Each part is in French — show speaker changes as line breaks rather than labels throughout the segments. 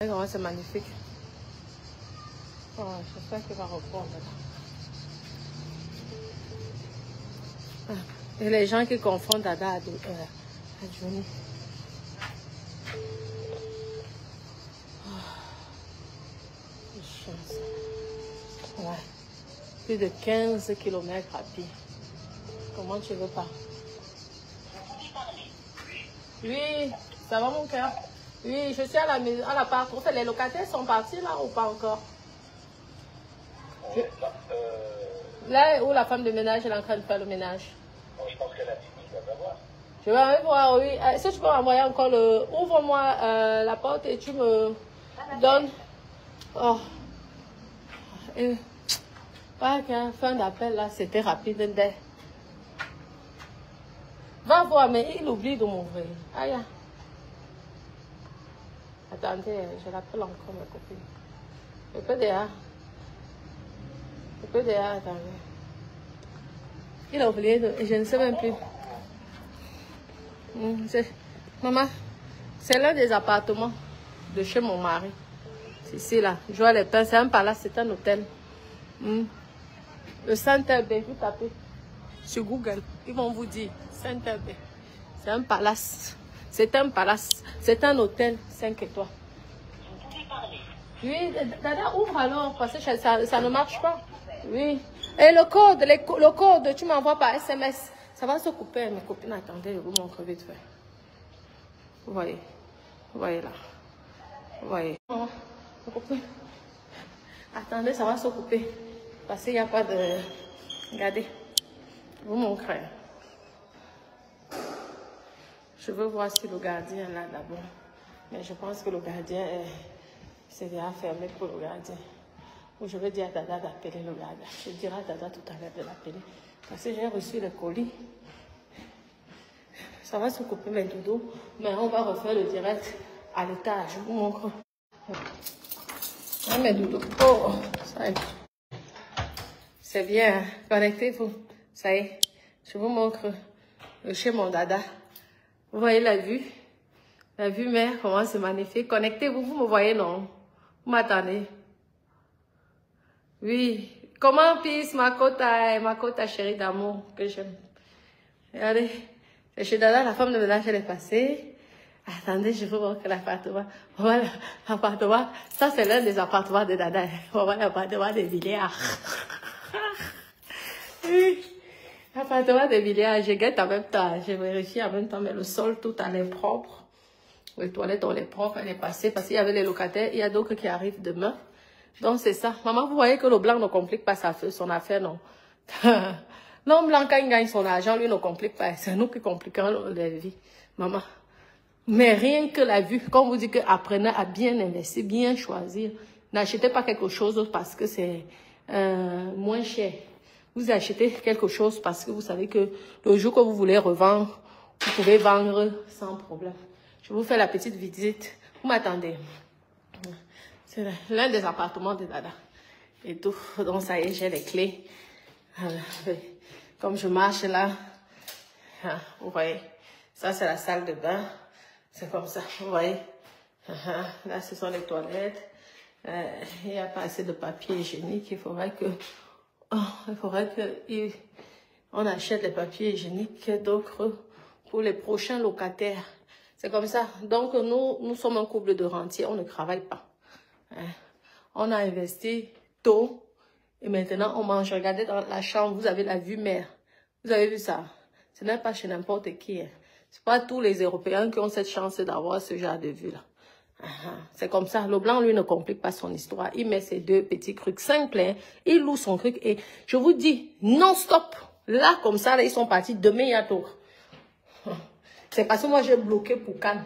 Comment c'est magnifique. Oh, j'espère qu'il va reprendre là. Et les gens qui confondent Dada à Johnny. Quelle chance. Ouais. Plus de 15 km à pied. Comment tu veux pas? Oui, ça va mon cœur? Oui, je suis à la maison, à la part. En fait, les locataires sont partis là ou pas encore? Là où la femme de ménage elle est en train de faire le ménage.
Je pense qu'elle a fini, ça va voir.
Je vais même voir, oui. Est-ce que tu peux m'envoyer encore le... Ouvre-moi la porte et tu me donnes... Oh. Et... Pas qu'un fin d'appel là, c'était rapide. Va voir, mais il oublie de m'ouvrir. Aïe. Attendez, je l'appelle encore ma copine. Je peux déjà. Attendez. Il a oublié de... Je ne sais même plus. Maman, c'est l'un des appartements de chez mon mari. C'est ici là. Joie les Pins, c'est un palace, c'est un hôtel. Le Center Bay, vous tapez sur Google, ils vont vous dire Center Bay. C'est un palace. C'est un palace. C'est un hôtel 5 étoiles.
Vous pouvez parler.
Oui, Dada, ouvre alors, parce que ça ne marche pas. Oui. Et le code, tu m'envoies par SMS. Ça va se couper, mes copines. Attendez, je vous montre vite fait. Vous voyez là. Vous voyez. Attendez, ça va se couper. Parce qu'il n'y a pas de... Regardez. Je vous montrerai. Je veux voir si le gardien est là d'abord. Mais je pense que le gardien c'est déjà fermé pour le gardien. Ou je vais dire à Dada d'appeler le gardien. Je dirai à Dada tout à l'heure de l'appeler. Parce que j'ai reçu le colis. Ça va se couper mes doudous. Mais on va refaire le direct à l'étage. Je vous montre. Ah, mes doudous. Oh, ça y est. C'est bien. Connectez-vous. Ça y est. Je vous montre chez mon Dada. Vous voyez la vue? La vue mère, comment c'est magnifique. Connectez-vous, vous me voyez, non? Vous m'attendez? Oui. Comment pisse ma côte chérie d'amour que j'aime? Regardez. C'est chez Dada, la femme de ménage, elle est passée. Attendez, je veux voir que l'appartement. Voilà, l'appartement. Ça, c'est l'un des appartements de Dada. Voilà l'appartement de Villiers. Oui. L'appartement de Villiers, je guette en même temps. Je vérifie en même temps, mais le sol, tout elle est propre. Les toilettes, on est propre, elle est passée parce qu'il y avait les locataires. Il y a d'autres qui arrivent demain. Donc, c'est ça. Maman, vous voyez que le blanc ne complique pas son affaire, non? L'homme blanc, quand il gagne son argent, lui ne complique pas. C'est nous qui compliquons la vie. Maman. Mais rien que la vue, quand on vous dit que apprenez à bien investir, bien choisir. N'achetez pas quelque chose parce que c'est moins cher. Vous achetez quelque chose parce que vous savez que le jour que vous voulez revendre, vous pouvez vendre sans problème. Je vous fais la petite visite. Vous m'attendez. C'est l'un des appartements de Dada. Et tout. Donc ça y est, j'ai les clés. Comme je marche là, vous voyez, ça c'est la salle de bain. C'est comme ça, vous voyez. Là, ce sont les toilettes. Il n'y a pas assez de papier hygiénique. Il faudrait que on achète les papiers hygiéniques d'autres pour les prochains locataires. C'est comme ça. Donc, nous sommes un couple de rentiers. On ne travaille pas. On a investi tôt. Et maintenant, on mange. Regardez dans la chambre, vous avez la vue mer. Vous avez vu ça? Ce n'est pas chez n'importe qui. C'est pas tous les Européens qui ont cette chance d'avoir ce genre de vue-là. C'est comme ça. Le blanc, lui, ne complique pas son histoire. Il met ses deux petits trucs simples. Il loue son truc. Et je vous dis, non-stop. Là, comme ça, là, ils sont partis. Demain, il y a tout. C'est parce que moi, j'ai bloqué pour Cannes.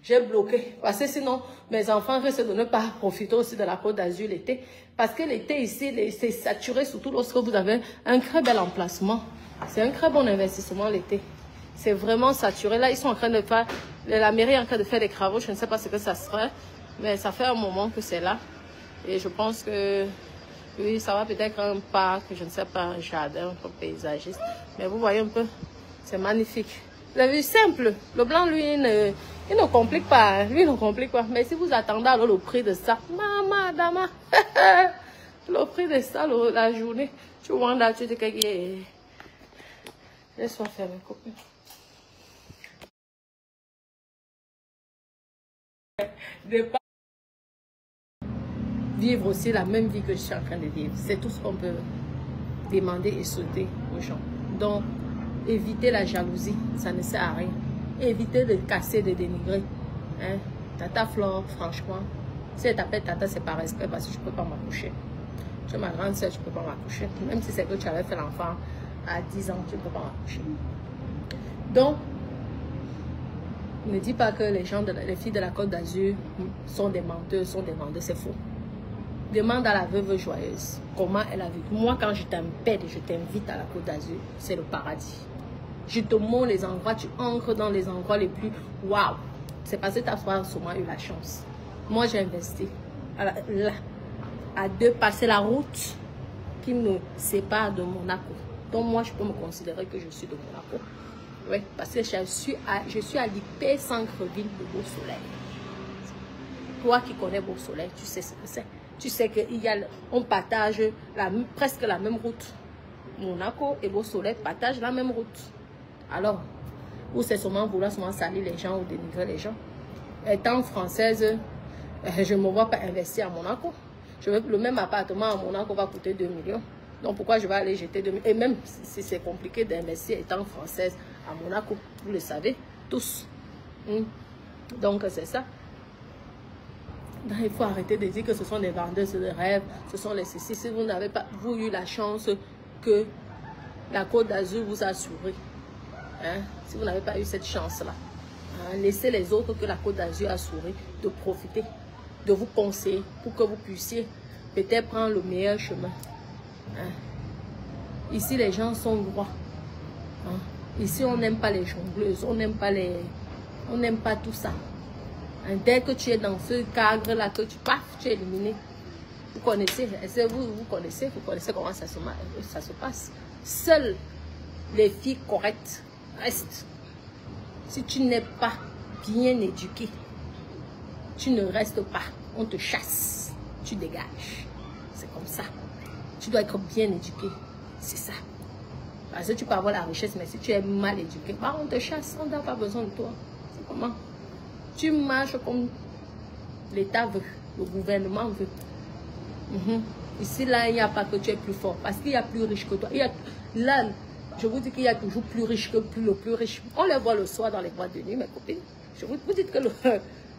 J'ai bloqué. Parce que sinon, mes enfants risquent de ne pas profiter aussi de la Côte d'Azur l'été. Parce que l'été ici, c'est saturé, surtout lorsque vous avez un très bel emplacement. C'est un très bon investissement l'été. C'est vraiment saturé. Là, ils sont en train de faire... La mairie est en train de faire des travaux. Je ne sais pas ce que ça serait. Mais ça fait un moment que c'est là. Et je pense que... Oui, ça va peut-être un parc, je ne sais pas, un jardin, un paysagiste. Mais vous voyez un peu, c'est magnifique. Vous avez vu, simple. Le blanc, lui, Il ne complique pas, lui ne complique pas. Mais si vous attendez alors le prix de ça, maman, dama, le prix de ça, la journée, tu vois là, tu dis que laisse-moi faire mes copines. De pas vivre aussi la même vie que je suis en train de vivre. C'est tout ce qu'on peut demander et souhaiter aux gens. Donc, évitez la jalousie, ça ne sert à rien. Évitez de casser, de dénigrer. Hein? Tata Flore, franchement, si elle t'appelle Tata, c'est par respect parce que je ne peux pas m'accoucher. Tu es ma grande soeur, je ne peux pas m'accoucher. Même si c'est que tu avais fait l'enfant à 10 ans, tu ne peux pas m'accoucher. Donc, ne dis pas que les filles de la Côte d'Azur sont des menteuses, c'est faux. Demande à la veuve joyeuse comment elle a vécu. Moi, quand je t'appelle et je t'invite à la Côte d'Azur, c'est le paradis. Je te montre les endroits, tu entres dans les endroits les plus waouh. C'est parce que tu as sûrement eu la chance. Moi, j'ai investi à deux passer la route qui me sépare de Monaco. Donc, moi, je peux me considérer que je suis de Monaco. Oui, parce que je suis à l'IP Centre-Ville de Beau Soleil. Toi qui connais Beau Soleil, tu sais ce que c'est. Tu sais qu'on partage presque la même route. Monaco et Beau Soleil partagent la même route. Alors, ou c'est seulement vouloir salir les gens ou dénigrer les gens. Étant française, je ne me vois pas investir à Monaco. Le même appartement à Monaco va coûter 2 millions. Donc pourquoi je vais aller jeter 2 millions? Et même si c'est compliqué d'investir étant française à Monaco, vous le savez tous. Donc c'est ça. Donc, il faut arrêter de dire que ce sont des vendeuses de rêves, ce sont les ceci. Si vous n'avez pas eu la chance que la Côte d'Azur vous a souri, hein, si vous n'avez pas eu cette chance-là, hein, laissez les autres que la Côte d'Azur a souri de profiter, de vous conseiller pour que vous puissiez peut-être prendre le meilleur chemin. Hein. Ici, les gens sont droits. Hein. Ici, on n'aime pas les jongleuses, on n'aime pas tout ça. Hein. Dès que tu es dans ce cadre-là, que tu paf, tu es éliminé. Vous connaissez, vous connaissez comment ça se passe. Seules les filles correctes restent. Si tu n'es pas bien éduqué, tu ne restes pas. On te chasse, tu dégages. C'est comme ça. Tu dois être bien éduqué. C'est ça. Parce que tu peux avoir la richesse, mais si tu es mal éduqué, bah on te chasse, on n'a pas besoin de toi. C'est comment? Tu marches comme l'État veut, le gouvernement veut. Ici, là, il n'y a pas que tu es plus fort, parce qu'il y a plus riche que toi. Là, je vous dis qu'il y a toujours plus riche que le plus riche. On les voit le soir dans les boîtes de nuit, mes copines. Je vous dis que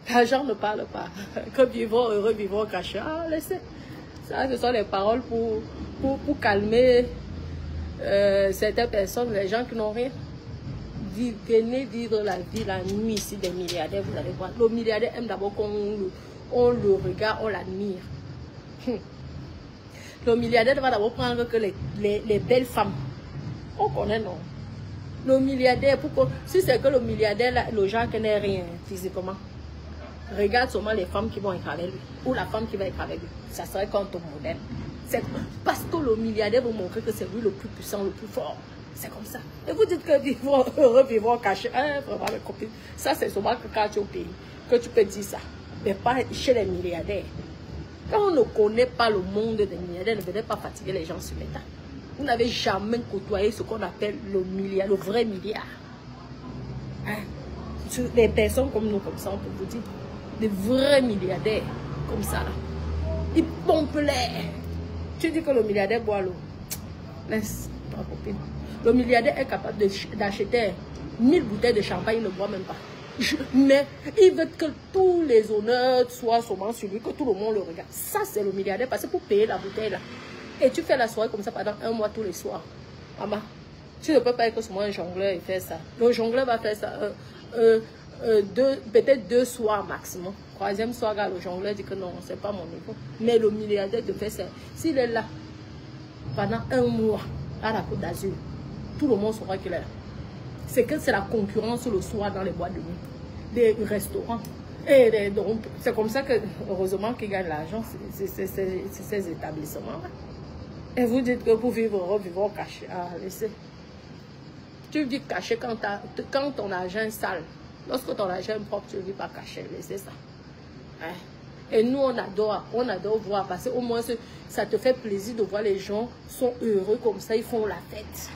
l'argent ne parle pas. Que vivons heureux, vivons cachés. Ah, laissez. Ça, ce sont les paroles pour calmer certaines personnes, les gens qui n'ont rien. Venez vivre la vie la nuit ici des milliardaires, vous allez voir. Le milliardaire aime d'abord qu'on le regarde, on l'admire. Le milliardaire va d'abord prendre que les belles femmes. On connaît, non? Le milliardaire, si c'est que le milliardaire, le genre qui n'est rien physiquement, regarde seulement les femmes qui vont être avec lui, ou la femme qui va être avec lui. Ça serait comme ton modèle. C'est parce que le milliardaire vous montrer que c'est lui le plus puissant, le plus fort. C'est comme ça. Et vous dites que vivons heureux, vivons cachés. Hein, vraiment, mes copines. Ça, c'est souvent que quand tu es au pays, que tu peux dire ça. Mais pas chez les milliardaires. Quand on ne connaît pas le monde des milliardaires, ne venez pas fatiguer les gens sur l'État. Vous n'avez jamais côtoyé ce qu'on appelle le vrai milliard. Hein? Des personnes comme nous, comme ça, on peut vous dire. Des vrais milliardaires, comme ça. Là. Ils pompent l'air. Tu dis que le milliardaire boit l'eau. Laisse ta copine. Le milliardaire est capable d'acheter 1000 bouteilles de champagne, il ne boit même pas. Mais il veut que tous les honneurs soient seulement sur lui, que tout le monde le regarde. Ça, c'est le milliardaire, parce que pour payer la bouteille là. Et tu fais la soirée comme ça pendant 1 mois tous les soirs. Maman, tu ne peux pas être seulement un jongleur et faire ça. Le jongleur va faire ça peut-être 2 soirs maximum. 3e soir, le jongleur dit que non, c'est pas mon niveau. Mais le milliardaire te fait ça. S'il est là pendant 1 mois à la Côte d'Azur, tout le monde saura qu'il est là. C'est que c'est la concurrence le soir dans les boîtes de nuit, des restaurants. Et donc, c'est comme ça que, heureusement, qu'ils gagnent l'argent, c'est ces établissements-là. Et vous dites que pour vivre, vivons cachés. Ah, laissez. Tu vis caché quand ton argent est sale. Lorsque ton argent est propre, tu ne vis pas caché, laissez ça. Hein? Et nous, on adore voir, parce qu'au moins, ça te fait plaisir de voir les gens sont heureux comme ça, ils font la fête.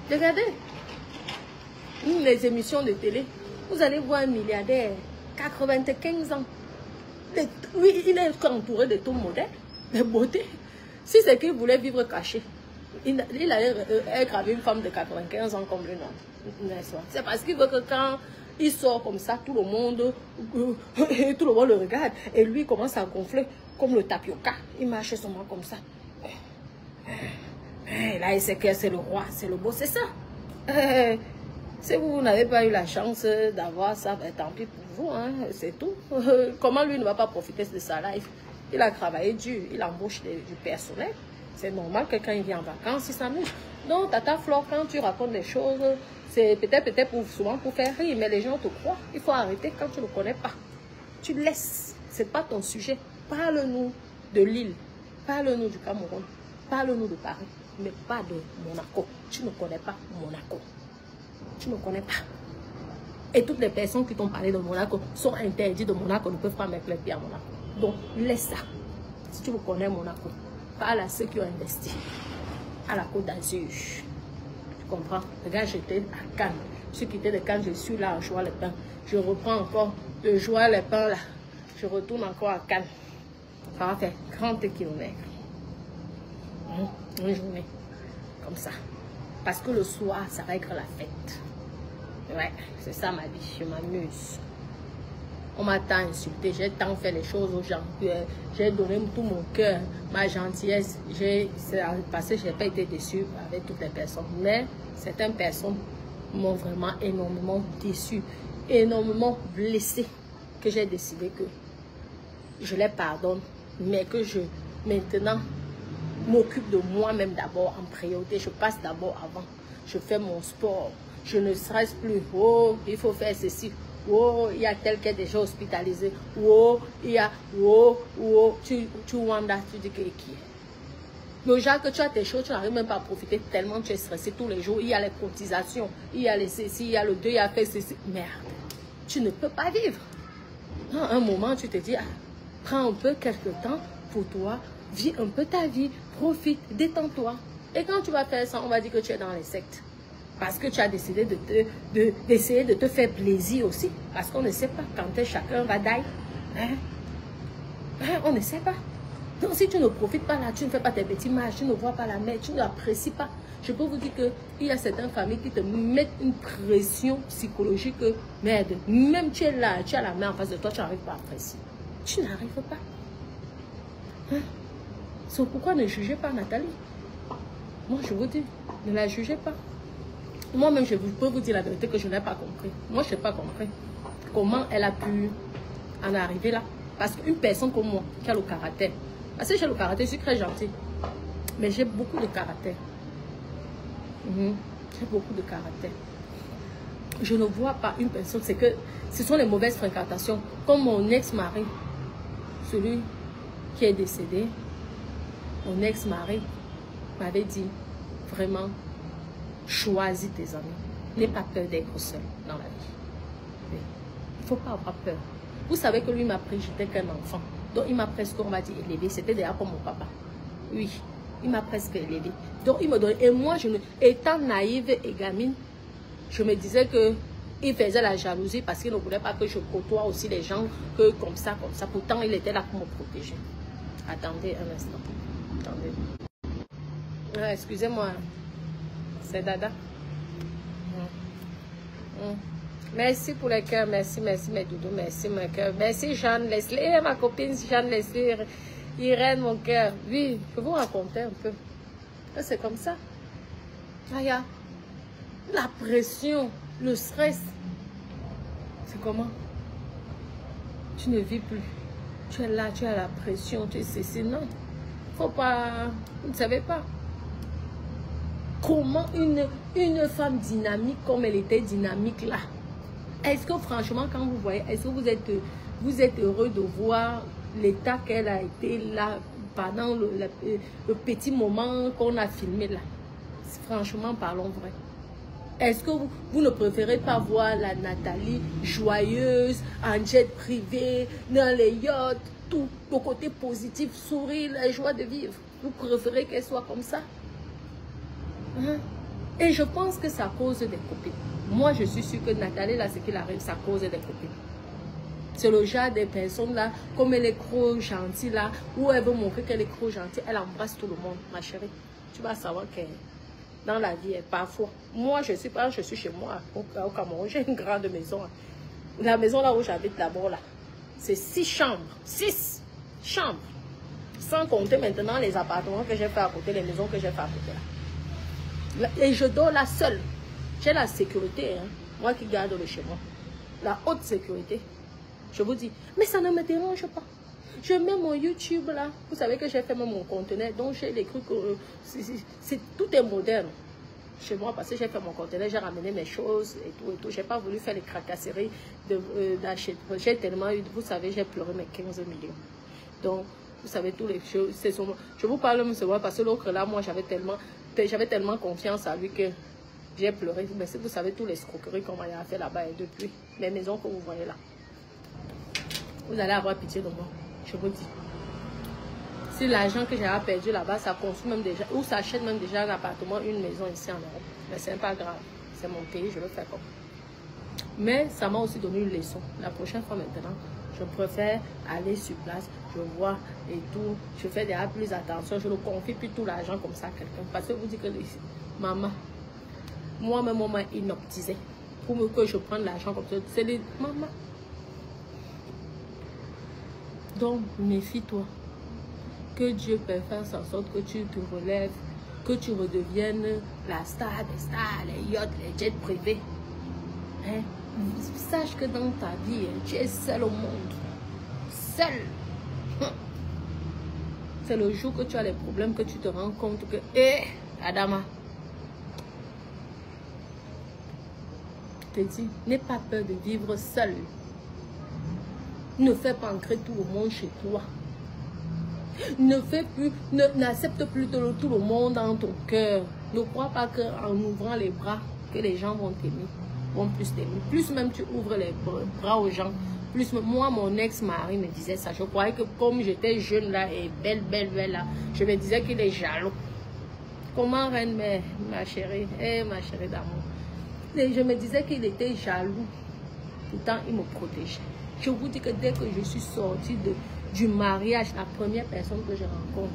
Regardez, les émissions de télé, vous allez voir un milliardaire, 95 ans. Oui, il est entouré de tout modèle, de beauté. Si c'est qu'il voulait vivre caché, il allait être avec une femme de 95 ans comme lui, non. C'est parce qu'il veut que quand il sort comme ça, tout le monde le regarde. Et lui commence à gonfler comme le tapioca. Il marche seulement comme ça. Et là, il sait que c'est le roi, c'est le beau, c'est ça. Si vous n'avez pas eu la chance d'avoir ça, ben, tant pis pour vous, hein, c'est tout. Comment lui ne va pas profiter de sa life? Il a travaillé dur, il embauche du personnel. C'est normal que quand il vient en vacances, il s'amuse. Donc, Tata Flore, quand tu racontes des choses, c'est peut-être souvent pour faire rire, mais les gens te croient. Il faut arrêter quand tu ne connais pas. Tu laisses, ce n'est pas ton sujet. Parle-nous de l'île, parle-nous du Cameroun, parle-nous de Paris, mais pas de Monaco. Tu ne connais pas Monaco. Tu ne connais pas. Et toutes les personnes qui t'ont parlé de Monaco sont interdites de Monaco, ne peuvent pas mettre les pieds à Monaco. Donc, laisse ça. Si tu veux connaître Monaco, parle à ceux qui ont investi à la Côte d'Azur. Tu comprends? Regarde, j'étais à Cannes. Je suis quitté de Cannes, je suis là à Joie-les-Pins. Je reprends encore de Joie-les-Pins là. Je retourne encore à Cannes. Ça va faire 30 km. Une journée. Comme ça. Parce que le soir, ça va être la fête. Ouais, c'est ça ma vie. Je m'amuse. On m'a tant insulté, j'ai tant fait les choses aux gens. J'ai donné tout mon cœur, ma gentillesse. Parce que je n'ai pas été déçue avec toutes les personnes. Mais certaines personnes m'ont vraiment énormément déçue, énormément blessée. Que j'ai décidé que je les pardonne, mais que je, maintenant, m'occupe de moi-même d'abord en priorité. Je passe d'abord avant. Je fais mon sport. Je ne stresse plus. Oh, il faut faire ceci. Oh, il y a tel qui est déjà hospitalisé. Oh, il y a... Oh, tu wanda, tu dis que qui est. Le genre que tu as tes choses, tu n'arrives même pas à profiter tellement tu es stressé tous les jours. Il y a les cotisations, il y a les ceci, il y a le 2, il y a fait ceci. Merde, tu ne peux pas vivre. À un moment, tu te dis, ah, prends un peu quelques temps pour toi, vis un peu ta vie, profite, détends-toi. Et quand tu vas faire ça, on va dire que tu es dans les sectes. Parce que tu as décidé d'essayer de te faire plaisir aussi. Parce qu'on ne sait pas quand chacun va die. On ne sait pas. Donc si tu ne profites pas là, tu ne fais pas tes petits matchs, tu ne vois pas la mer, tu ne l'apprécies pas. Je peux vous dire qu'il y a certaines familles qui te mettent une pression psychologique que, merde, même tu es là, tu as la mer en face de toi, tu n'arrives pas à apprécier. Tu n'arrives pas. C'est pourquoi ne jugez pas Nathalie. Moi je vous dis, ne la jugez pas. Moi-même, je peux vous dire la vérité que je n'ai pas compris. Moi, je n'ai pas compris comment elle a pu en arriver là. Parce qu'une personne comme moi, qui a le caractère, parce que j'ai le caractère, je suis très gentille, mais j'ai beaucoup de caractère. J'ai beaucoup de caractère. Je ne vois pas une personne, c'est que ce sont les mauvaises fréquentations. Comme mon ex-mari, celui qui est décédé, mon ex-mari m'avait dit vraiment, choisis tes amis. N'aie pas peur d'être seul dans la vie. Il ne faut pas avoir peur. Vous savez que lui m'a pris, j'étais qu'un enfant. Donc il m'a presque, on m'a dit, élevé. C'était déjà comme mon papa. Oui, il m'a presque élevé. Donc il me donnait. Et moi, étant naïve et gamine, je me disais que il faisait la jalousie parce qu'il ne voulait pas que je côtoie aussi les gens que comme ça, comme ça. Pourtant, il était là pour me protéger. Attendez un instant. Attendez. Excusez-moi. C'est Dada. Merci pour le cœur. Merci mes doudous. Merci mon cœur. Merci Jeanne Leslie. Ma copine Jeanne Leslie. Irène, mon cœur. Oui, je vais vous raconter un peu. C'est comme ça. Aya, la pression, le stress. C'est comment? Tu ne vis plus. Tu es là, tu as la pression. Tu es ceci. Non. Faut pas. Vous ne savez pas. Comment une femme dynamique comme elle était dynamique là? Est-ce que franchement, quand vous voyez, est-ce que vous êtes heureux de voir l'état qu'elle a été là pendant le petit moment qu'on a filmé là? Franchement, parlons vrai. Est-ce que vous ne préférez pas voir la Nathalie joyeuse, en jet privé, dans les yachts, tout le côté positif, sourire, la joie de vivre? Vous préférez qu'elle soit comme ça? Hein? Et je pense que c'est à cause des copines. Moi, je suis sûre que Nathalie, là, ce qu'il arrive, c'est à cause des copines. C'est le genre de personnes là, comme elle est trop gentille là, où elle veut montrer qu'elle est trop gentille, elle embrasse tout le monde, ma chérie. Tu vas savoir que dans la vie, parfois, moi je suis chez moi au Cameroun, j'ai une grande maison. La maison là où j'habite d'abord là, c'est 6 chambres, 6 chambres. Sans compter maintenant les appartements que j'ai fait à côté, les maisons que j'ai fait à côté là. Et je dors là seule. J'ai la sécurité, hein, moi qui garde le chez moi. La haute sécurité. Je vous dis, mais ça ne me dérange pas. Je mets mon YouTube là. Vous savez que j'ai fait même mon conteneur. Donc j'ai les trucs. Tout est moderne chez moi parce que j'ai fait mon conteneur. J'ai ramené mes choses et tout. J'ai pas voulu faire les cracasseries d'acheter. J'ai tellement eu. Vous savez, j'ai pleuré mes 15 millions. Donc, vous savez, tous les choses. Je vous parle même souvent parce que l'autre là, moi, j'avais tellement confiance à lui que j'ai pleuré. Mais vous savez, tous les escroqueries qu'on m'a fait là-bas et depuis les maisons que vous voyez là. Vous allez avoir pitié de moi, je vous dis. Si l'argent que j'ai perdu là-bas, ça construit même déjà, ou ça achète même déjà un appartement, une maison ici en Europe. Mais c'est pas grave, c'est mon pays, je le fais comme. Mais ça m'a aussi donné une leçon. La prochaine fois maintenant, je préfère aller sur place, je vois et tout, je fais déjà plus attention, je ne confie plus tout l'argent comme ça à quelqu'un. Parce que vous dites que maman, moi-même, on m'a inoptisé pour que je prenne l'argent comme ça. C'est les maman. Donc, méfie-toi. Que Dieu peut faire en sorte que tu te relèves, que tu redeviennes la star des stars, les yachts, les jets privés. Hein? Sache que dans ta vie, tu es seul au monde. Seul. C'est le jour que tu as les problèmes que tu te rends compte que, Adama, je te dis, n'aie pas peur de vivre seul. Ne fais pas entrer tout le monde chez toi. N'accepte plus tout le monde dans ton cœur. Ne crois pas qu'en ouvrant les bras, que les gens vont t'aimer, vont plus t'aimer. Plus même tu ouvres les bras aux gens, plus moi, mon ex-mari me disait ça. Je croyais que comme j'étais jeune là et belle là, je me disais qu'il est jaloux. Comment reine ma chérie, ma chérie d'amour. Et je me disais qu'il était jaloux. Pourtant, il me protégeait. Je vous dis que dès que je suis sortie du mariage, la première personne que je rencontre,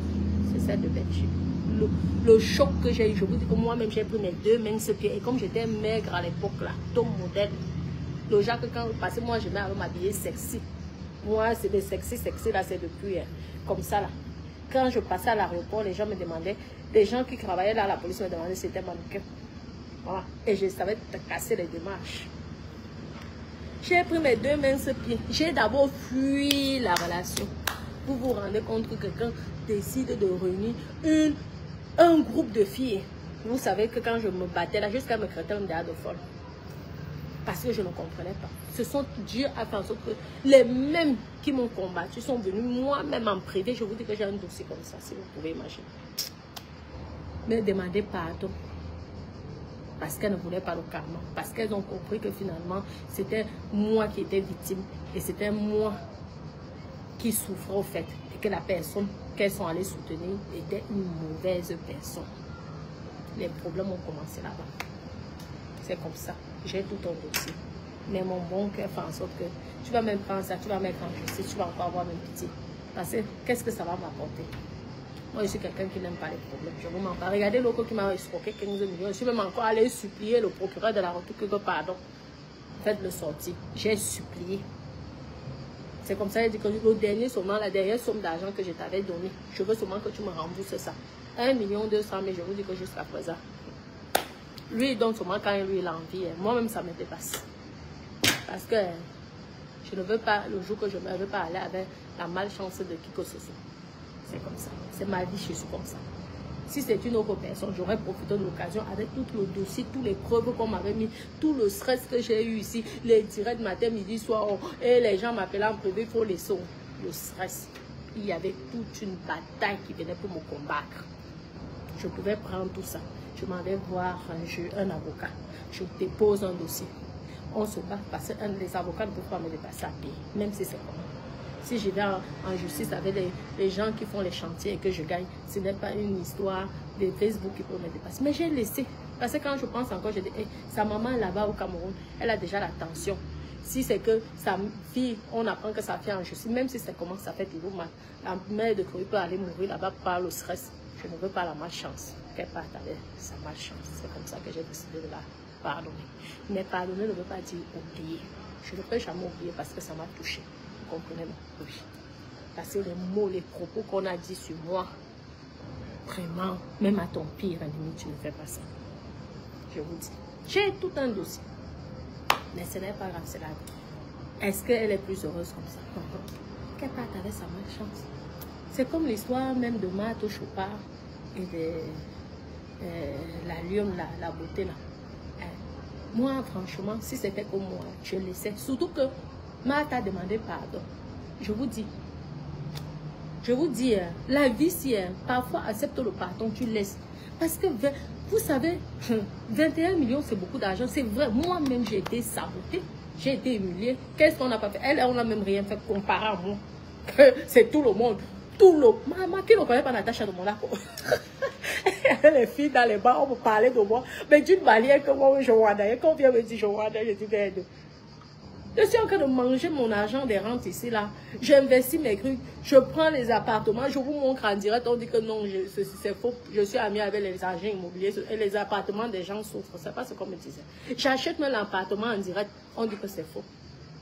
c'est celle de Belgique. Le choc que j'ai eu, je vous dis que moi-même, j'ai pris mes 2 mains ce pied. Et comme j'étais maigre à l'époque, là, top modèle, le genre que quand, parce que moi, je mets m'habiller sexy. Moi, c'est des sexy, là, c'est depuis comme ça, là. Quand je passais à l'aéroport, les gens me demandaient, des gens qui travaillaient là, la police me demandait si c'était mannequin. Voilà. Et je savais casser les démarches. J'ai pris mes 2 mains ce pied. J'ai d'abord fui la relation. Vous vous rendez compte que quelqu'un décide de réunir un groupe de filles. Vous savez que quand je me battais là, jusqu'à me traiter de folle. Parce que je ne comprenais pas. Ce sont Dieu a fait en sorte que les mêmes qui m'ont combattu sont venus moi-même en privé. Je vous dis que j'ai un dossier comme ça, si vous pouvez imaginer. Me demander pardon. Parce qu'elles ne voulaient pas le karma. Parce qu'elles ont compris que finalement, c'était moi qui étais victime. Et c'était moi qui souffrais au fait. Et que la personne qu'elles sont allées soutenir était une mauvaise personne. Les problèmes ont commencé là-bas. C'est comme ça. J'ai tout ton dossier. Mais mon bon cœur fait en sorte que tu vas même prendre ça, tu vas mettre en justice, tu vas encore avoir même pitié. Parce que qu'est-ce que ça va m'apporter? Moi, je suis quelqu'un qui n'aime pas les problèmes. Je vous mens pas. Regardez l'autre qui m'a escroqué 15 millions. Je suis même encore allé supplier le procureur de la République que pardon. Faites-le sortir. J'ai supplié. C'est comme ça, il dit que le dernier seulement, la dernière somme d'argent que je t'avais donnée, je veux seulement que tu me rembourses ça. 1 200 000, je vous dis que jusqu'à présent. Lui, il donne seulement quand lui, il a envie. Moi-même, ça me dépasse. Parce que je ne veux pas, le jour que je ne veux pas aller avec la malchance de qui que ce soit. C'est comme ça. C'est ma vie, je suis comme ça. Si c'est une autre personne, j'aurais profité de l'occasion avec tout le dossier, tous les preuves qu'on m'avait mis, tout le stress que j'ai eu ici, les directs matin, midi, soir, et les gens m'appelaient en privé, il faut les sauver. Le stress. Il y avait toute une bataille qui venait pour me combattre. Je pouvais prendre tout ça. je m'en vais voir un avocat. Je dépose un dossier. On se bat parce que les avocats ne peuvent pas me dépasser à payer, même si c'est comment. Si je vais en justice avec les gens qui font les chantiers et que je gagne, ce n'est pas une histoire de Facebook qui peut me dépasser. Mais j'ai laissé. Parce que quand je pense encore, je dis, hey, sa maman là-bas au Cameroun, elle a déjà la tension. Si c'est que sa fille, on apprend que sa fille est en justice, même si c'est comment ça fait toujours mal. La mère de Chloé peut aller mourir là-bas par le stress. Je ne veux pas la malchance. Qu'elle parte avec sa malchance. C'est comme ça que j'ai décidé de la pardonner. Mais pardonner ne veut pas dire oublier. Je ne peux jamais oublier parce que ça m'a touché. Vous comprenez? Oui. Parce que les mots, les propos qu'on a dit sur moi, vraiment, même à ton pire ennemi, tu ne fais pas ça. Je vous dis. J'ai tout un dossier. Mais ce n'est pas grave, c'est la vie. Est-ce qu'elle est plus heureuse comme ça? Qu'elle parte avec sa malchance. C'est comme l'histoire même de Mato Chopard et de la lionne, la beauté là. Moi, franchement, si c'était comme moi, je laissais. Surtout que Marthe a demandé pardon. Je vous dis, la vie, si parfois accepte le pardon, tu laisses. Parce que, vous savez, 21 millions, c'est beaucoup d'argent. C'est vrai, moi-même, j'ai été sabotée. J'ai été humiliée. Qu'est-ce qu'on n'a pas fait? Elle, on n'a même rien fait comparé à moi. C'est tout le monde. Tout le monde. Maman, qui ne connaît pas Natacha de Monaco? Les filles dans les bars, on me parlait de moi. Mais d'une manière que moi, je vois d'ailleurs. Quand on vient me dire je vois d'ailleurs, je dis merde. Je suis en train de manger mon argent des rentes ici, là. J'investis mes trucs. Je prends les appartements. Je vous montre en direct. On dit que non, c'est faux. Je suis amie avec les agents immobiliers. Et les appartements des gens souffrent. C'est pas ce qu'on me disait. J'achète même l'appartement en direct. On dit que c'est faux.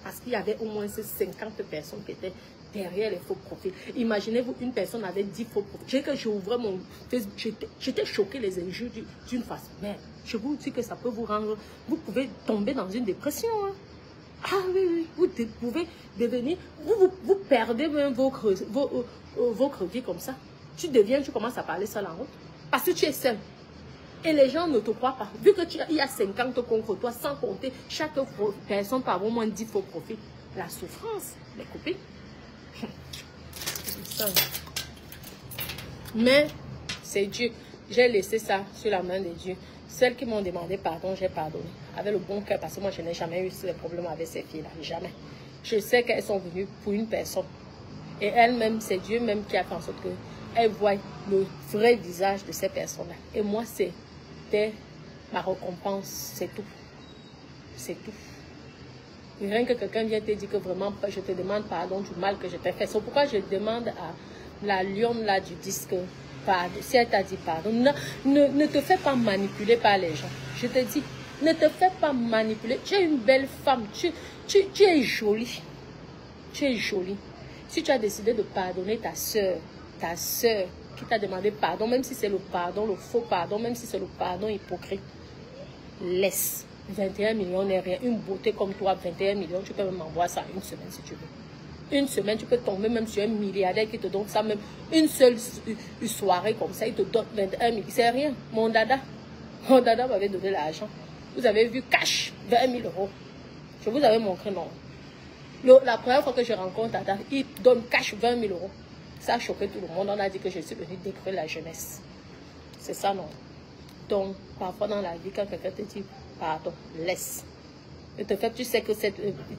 Parce qu'il y avait au moins 50 personnes qui étaient derrière les faux profils. Imaginez-vous, une personne avait 10 faux profils. J'ai que j'ouvrais mon Facebook. J'étais choquée les injures d'une façon. Mais je vous dis que ça peut vous rendre... Vous pouvez tomber dans une dépression, hein. Ah oui, vous pouvez devenir, vous perdez même vos crédits comme ça. Tu commences à parler seul en route. Parce que tu es seul. Et les gens ne te croient pas. Vu que il y a 50 contre toi, sans compter, chaque personne peut avoir au moins 10 faux profils. La souffrance, les copines. Mais c'est Dieu. J'ai laissé ça sur la main de Dieu. Celles qui m'ont demandé pardon, j'ai pardonné. Avec le bon cœur, parce que moi, je n'ai jamais eu ces problèmes avec ces filles-là. Jamais. Je sais qu'elles sont venues pour une personne. Et elles-mêmes, c'est Dieu même qui a fait en sorte qu'elles voient le vrai visage de ces personnes-là. Et moi, c'était ma récompense. C'est tout. C'est tout. Et rien que quelqu'un vient te dire que vraiment, je te demande pardon du mal que je t'ai fait. C'est pourquoi je demande à la lionne là du disque, pardon. Si elle t'a dit pardon, ne te fais pas manipuler par les gens. Je te dis, ne te fais pas manipuler. Tu es une belle femme. Tu es jolie. Tu es jolie. Si tu as décidé de pardonner ta soeur qui t'a demandé pardon, même si c'est le pardon, le faux pardon, même si c'est le pardon hypocrite, laisse. 21 millions n'est rien. Une beauté comme toi, 21 millions, tu peux même m'envoyer ça une semaine si tu veux. Une semaine, tu peux tomber même sur un milliardaire qui te donne ça, même une seule soirée comme ça, il te donne 21 millions. C'est rien. Mon dada m'avait donné l'argent. Vous avez vu cash, 20 000 euros. Je vous avais montré, non. La première fois que je rencontre Dada, il donne cash 20 000 euros. Ça a choqué tout le monde. On a dit que je suis venue détruire la jeunesse. C'est ça, non. Donc, parfois dans la vie, quand quelqu'un te dit pardon, laisse.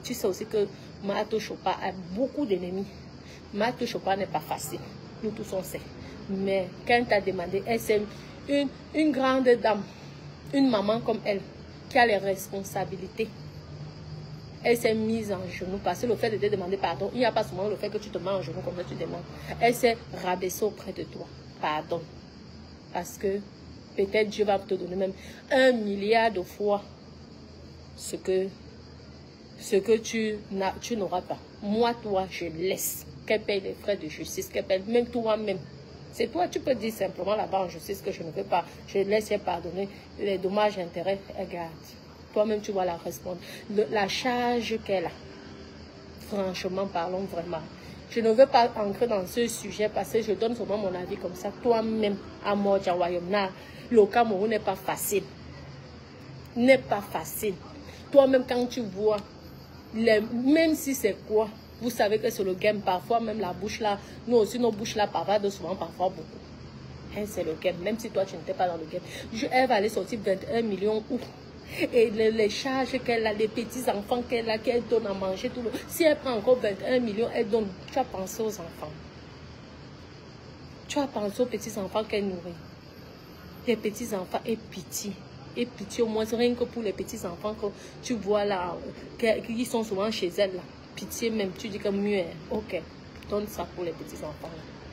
Tu sais aussi que Mato Chopard a beaucoup d'ennemis. Mato Chopard n'est pas facile. Nous tous on sait. Mais quand tu as demandé, elle c'est une grande dame, une maman comme elle, qui a les responsabilités. Elle s'est mise en genoux parce que le fait de te demander pardon, il n'y a pas seulement le fait que tu te mets en genoux comme ça, tu demandes. Elle s'est rabaissée auprès de toi. Pardon. Parce que peut-être Dieu va te donner même 1 milliard de fois ce que tu n'auras pas. Moi, toi, je laisse. Qu'elle paye les frais de justice, qu'elle paye même toi-même. C'est toi, tu peux dire simplement là-bas en justice que je ne veux pas. Je laisse pardonner les dommages et intérêts. Regarde. Toi-même, tu vas la répondre. La charge qu'elle a. Franchement, parlons vraiment. Je ne veux pas entrer dans ce sujet parce que je donne seulement mon avis comme ça. Toi-même, à Modjawayomna, le Cameroun n'est pas facile. N'est pas facile. Toi-même, quand tu vois, même si c'est quoi, vous savez que c'est le game. Parfois, même la bouche là, nous aussi, nos bouches là, pavardent souvent, parfois beaucoup. Hein, c'est le game. Même si toi, tu n'étais pas dans le game. Elle va aller sortir 21 millions où? Et les charges qu'elle a, les petits-enfants qu'elle a, qu'elle donne à manger, tout le... Si elle prend encore 21 millions, elle donne. Tu as pensé aux enfants. Tu as pensé aux petits-enfants qu'elle nourrit. Les petits-enfants, et pitié. Et pitié, au moins, rien que pour les petits-enfants que tu vois là, qui sont souvent chez elle là. Pitié même, tu dis que mieux, ok, donne ça pour les petits-enfants.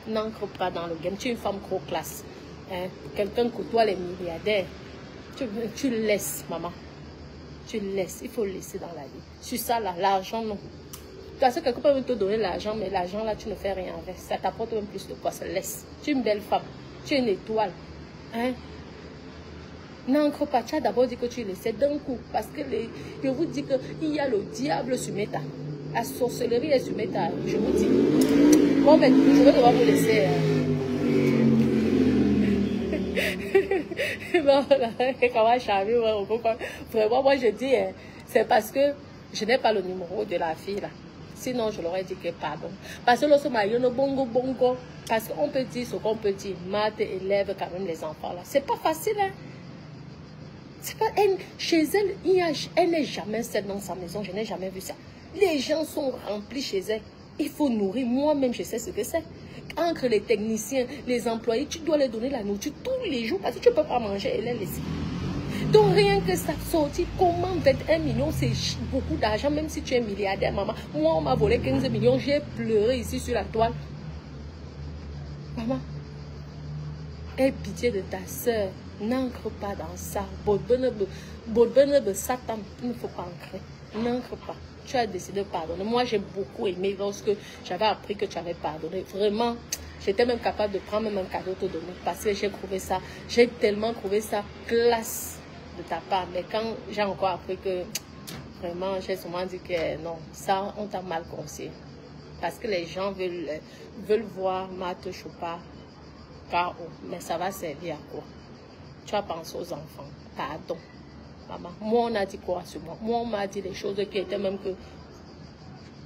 N'ancre pas dans le game. Tu es une femme trop classe. Hein? Quelqu'un côtoie les milliardaires. Tu laisses, maman. Tu laisses. Il faut laisser dans la vie. Sur ça, là, l'argent, non. Parce que quelqu'un peut te donner l'argent, mais l'argent, là, tu ne fais rien avec. Ça t'apporte même plus de quoi. Ça laisse. Tu es une belle femme. Tu es une étoile. Hein? N'ancre pas. Tu as d'abord dit que tu laissais d'un coup. Parce que je vous dis qu'il y a le diable sur Meta. La sorcellerie est sur Meta. Je vous dis. Bon, mais je vais devoir vous laisser. Vraiment, moi je dis, c'est parce que je n'ai pas le numéro de la fille là. Sinon, je l'aurais dit que pardon. Parce que lorsque je bongo, parce qu'on peut dire ce qu'on peut dire. Math élève quand même les enfants là. C'est pas facile, hein. C'est pas, chez elle, elle n'est jamais seule dans sa maison. Je n'ai jamais vu ça. Les gens sont remplis chez elle. Il faut nourrir. Moi-même, je sais ce que c'est. Entre les techniciens, les employés, tu dois leur donner la nourriture tous les jours parce que tu ne peux pas manger et les laisser. Donc, rien que ça sortit, comment 21 millions, c'est beaucoup d'argent, même si tu es milliardaire, maman. Moi, on m'a volé 15 millions, j'ai pleuré ici sur la toile. Maman, aie pitié de ta soeur. N'ancre pas dans ça. Satan, il ne faut pas ancrer. N'ancre pas. Tu as décidé de pardonner. Moi, j'ai beaucoup aimé lorsque j'avais appris que tu avais pardonné. Vraiment, j'étais même capable de prendre même un cadeau te donner. Parce que j'ai tellement trouvé ça classe de ta part. Mais quand j'ai encore appris que, vraiment, j'ai souvent dit que non, ça, on t'a mal conseillé. Parce que les gens veulent voir Marthe Chopard KO. Mais ça va servir à quoi? Tu as pensé aux enfants. Pardon. Maman, moi on a dit quoi sur moi? Moi on m'a dit des choses qui étaient même que...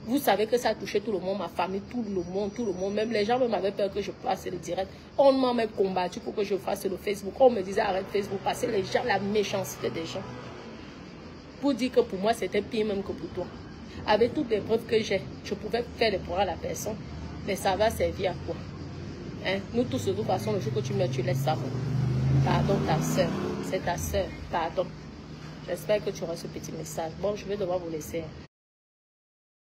Vous savez que ça touchait tout le monde, ma famille, tout le monde. Même les gens m'avaient peur que je fasse le direct. On m'a même combattu pour que je fasse le Facebook. On me disait arrête Facebook parce que les gens, la méchanceté des gens. Pour dire que pour moi c'était pire même que pour toi. Avec toutes les preuves que j'ai, je pouvais faire les progrès à la personne. Mais ça va servir à quoi? Hein? Nous tous de toute façon, le jour que tu meurs, tu laisses ça. Pardon ta soeur. C'est ta soeur. Pardon. J'espère que tu auras ce petit message. Bon, je vais devoir vous laisser.